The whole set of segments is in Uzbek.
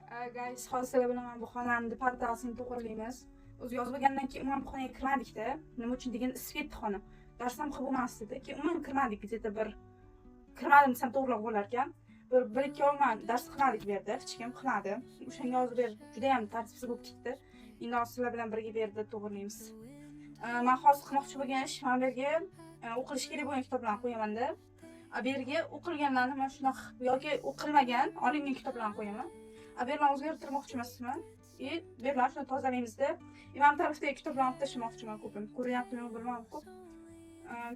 Guys, hozir bilan bu xonamni partasini to'g'rilaymiz. O'zi yozib olgandan keyin umuman bu xonaga kirmadik-da. Nima uchun degan isib ketdi xona. Darsam qabul bo'lmasdi. Keyin umuman kirmadik, где-то bir kirmadim desam to'g'riroq bo'lar ekan. Bir ikki oyman dars qilmadik bu yerda, hech kim qilmadi. O'shanga yozib ber, juda ham tartibsiz bo'lib ketdi. Endi sizlar bilan birga bu yerda to'g'rilaymiz. Men hozir qilmoqchi bo'lgan ish, mana bu yerga o'qilish kerak bo'lgan kitoblarni qo'yaman-da. Bu yerga o'qilganlarni mana shunaqa yoki o'qilmagan, olingan kitoblarni qo'yaman. Berlarni o'zgartirmoqchi emasman. Berlarni shuni tozalaymizda. Mana tarafdagi kitoblarni olib tashlamoqchiman ko'pim. Ko'ryaptimi bilmadim ko'p.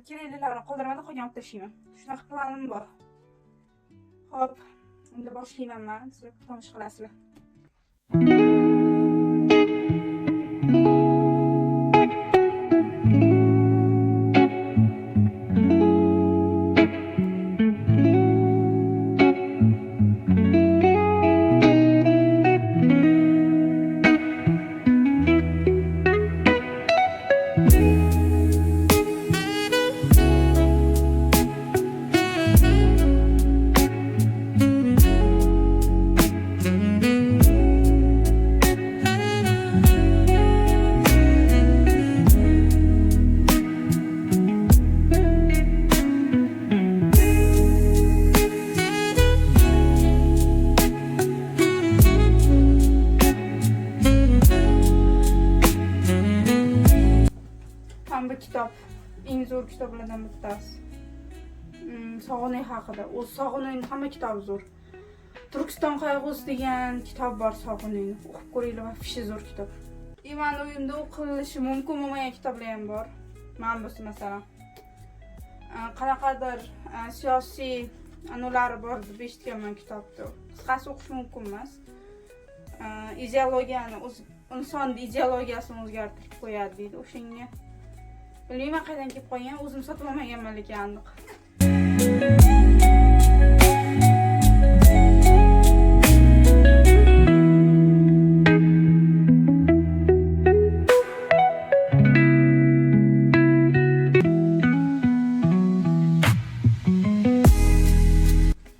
Keraklilarni qoldirmada qolgan olib tashlayman. Shunaqa planim bor. Xo'p, endi boshlayman men. Sizlar tomosha qilasizlar. Bu kitap eng zo'r kitoblardan bittasi. Sog'inay haqida. O Sog'inayning hamma kitobi zo'r. Turkiston qayg'usi degan kitob bor Sog'inayning. O'qib ko'ringlar, afisha zo'r kitob. Mana uyimda o'qilishi mumkin bo'lmagan kitoblar ham bor. Mana bu masalan. Qanaqadir siyosiy anulari bor deb eshitganman kitobda. Qisqasi o'qish mumkin emas. Ideologiyani, inson ideologiyasini o'zgartirib qo'yadi deydi. O'shanga bilmayman qaydan kelib qolgan, o'zim sotib olmaganman lekin aniq.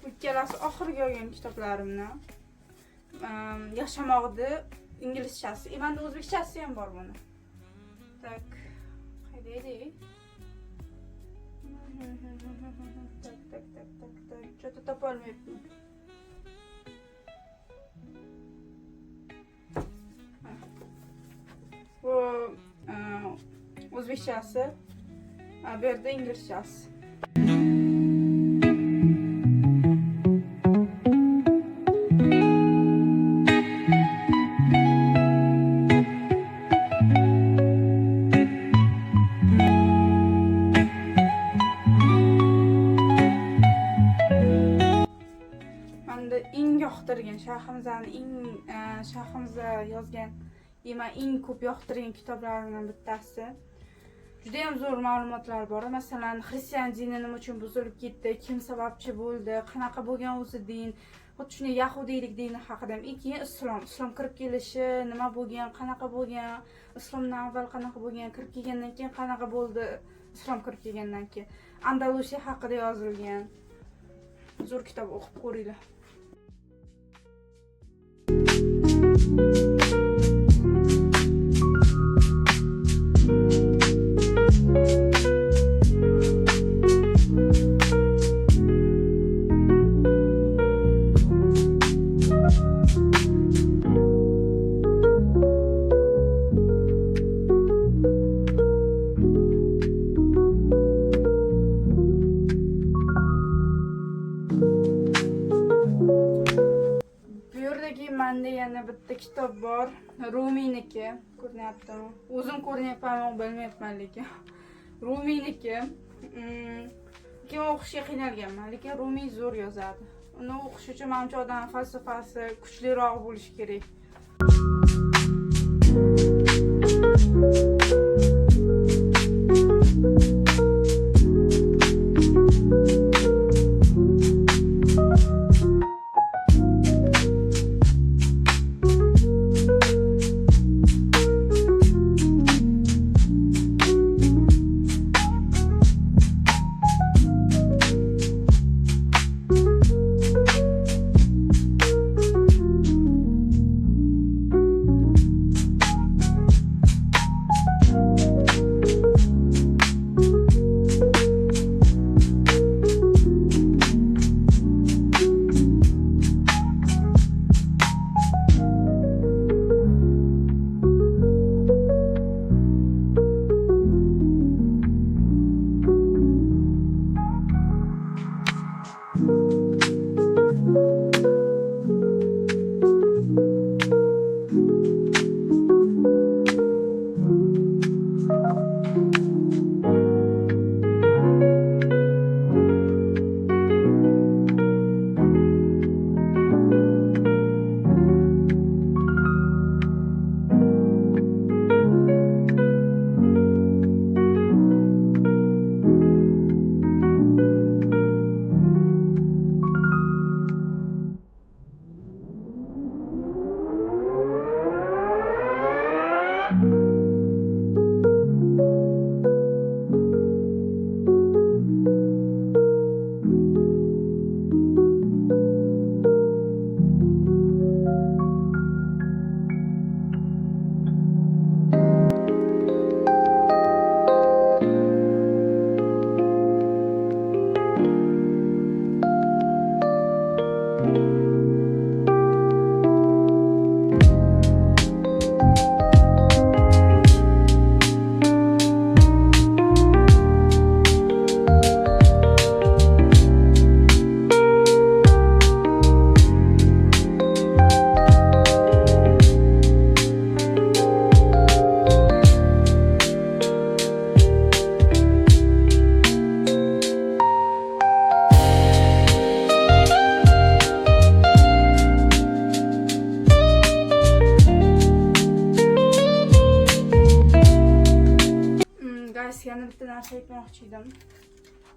Bu ikkalasi oxirgi olgan kitoblarimdan. Yashamoqni inglizchasi, menda o'zbekchasi ham bor buni. Tak. Dedi. Tak. Что-то topolmayapman. Bu o'zbekchasi, bu yerda inglizchasi. Shayximizda yozgan, eng ko'p yoqtirgan kitoblarimdan bittasi. Juda ham zo'r ma'lumotlar bor. Masalan, xristian dini nima uchun buzilib ketdi, kim sababchi bo'ldi, qanaqa bo'lgan o'zi din, xuddi shunday yahudiylik dini haqida ham. Keyin islom kirib kelishi, nima bo'lgan, qanaqa bo'lgan, islomdan avval qanaqa bo'lgan, kirib kelgandan keyin qanaqa bo'ldi, islom kirib kelgandan keyin. Andalusiya haqida yozilgan. Zo'r kitob, o'qib ko'ringlar. Menda yana bitta kitob bor, Rumiyniki, ko'ryaptimi? O'zim ko'ryapmanmi, bilmayapman lekin. Rumiyniki. Kim o'qishga qiynalganman, lekin Rumiy zo'r yozadi. Uni o'qish uchun menimcha odam falsafasi kuchliroq bo'lishi kerak. Yana bitta narsa aytmoqchi edim.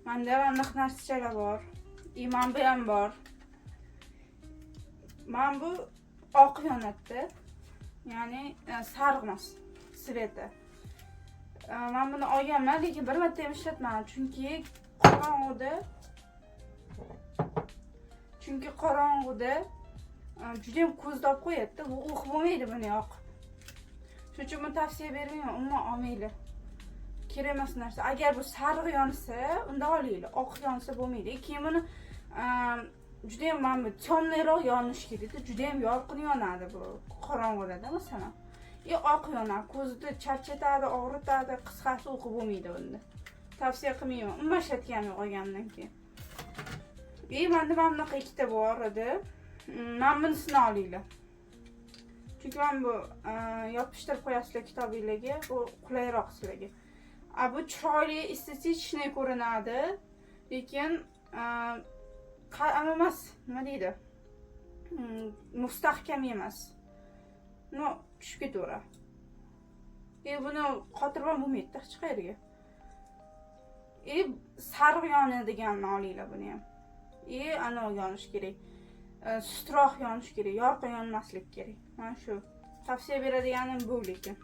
Menda aniq narsalar bor. Mana bu ham bor. Mana bu oq yonadi. Ya'ni sariq emas, sveti. Men buni olganman, lekin bir marta ham ishlatmadim, chunki qorong'uda juda ham ko'zni olib qo'yadi. Bu o'q bo'lmaydi buni yoq. Shuning uchun men tavsiya bermayman, umuman olmanglar. Kerak emas narsa. Agar bu sariq yonsa, unda olinglar. Oq yonsa bo'lmaydi. Keyin buni juda ham mana bu temnayroq yonish kerak. Juda ham yorqin yonadi bu qorong'uda masalan. Oq yonadi, ko'zni charchatadi, og'ritadi, qisqasi o'qib bo'lmaydi bunda. Tavsiya qilmayman. Umuman ishlatganim yo'q olgandan keyin. Menda mana bunaqa ikkita bor edi. Men bunisini olinglar. Chunki men bu yopishtirib qo'yasizlar kitobingizga, bu qulayroq sizlarga. Bu chiroyli, estetik ko'rinadi, lekin emas, nima deydi? Mustahkam emas. No, tushib ketaveradi. Buni qotirib ham bo'lmaydi, hech qayerga. Sariq yonadiganini olinglar buni ham. Ana yonish kerak. Sustroq yonish kerak, yorqin yonmaslik kerak. Mana shu. Tavsiya beradiganim bu lekin.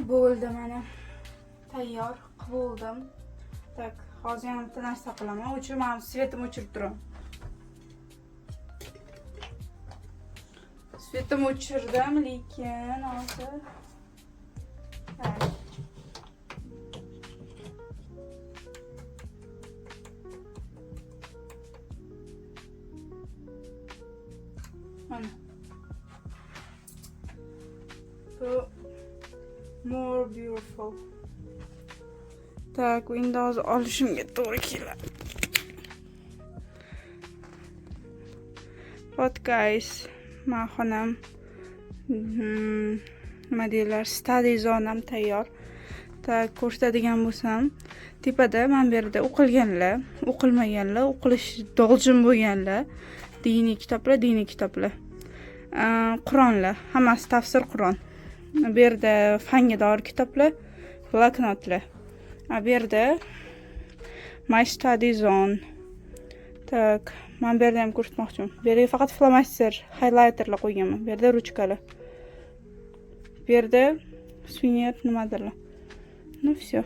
Bo'ldi, mana tayyor qildim. Tak, hozir ham bitta narsa qilaman. Men svetimni o'chirib turaman. Svetimni o'chirdim, lekin hozir mana So more beautiful. Tak, Windows olishimga to'g'ri keladi. What guys, men xonam nima deylar, study zonam tayyor. Tak, ko'rsatadigan bo'lsam, tepada men bu yerda o'qilganlar, o'qilmaganlar, o'qilish doljin bo'lganlar, diniy kitoblar, Qur'onlar, hammasi tafsir Qur'on. Bu yerda fanga doir kitoblar, bloknotlar. Bu yerda My Study Zone. Tak, men bu yerda ham ko'rsatmoqchiman. Bu yerga faqat flomaster, highlighterlar qo'yganman. Bu yerda ruchkalar. Bu yerda sunet nimadirlar. Ну все.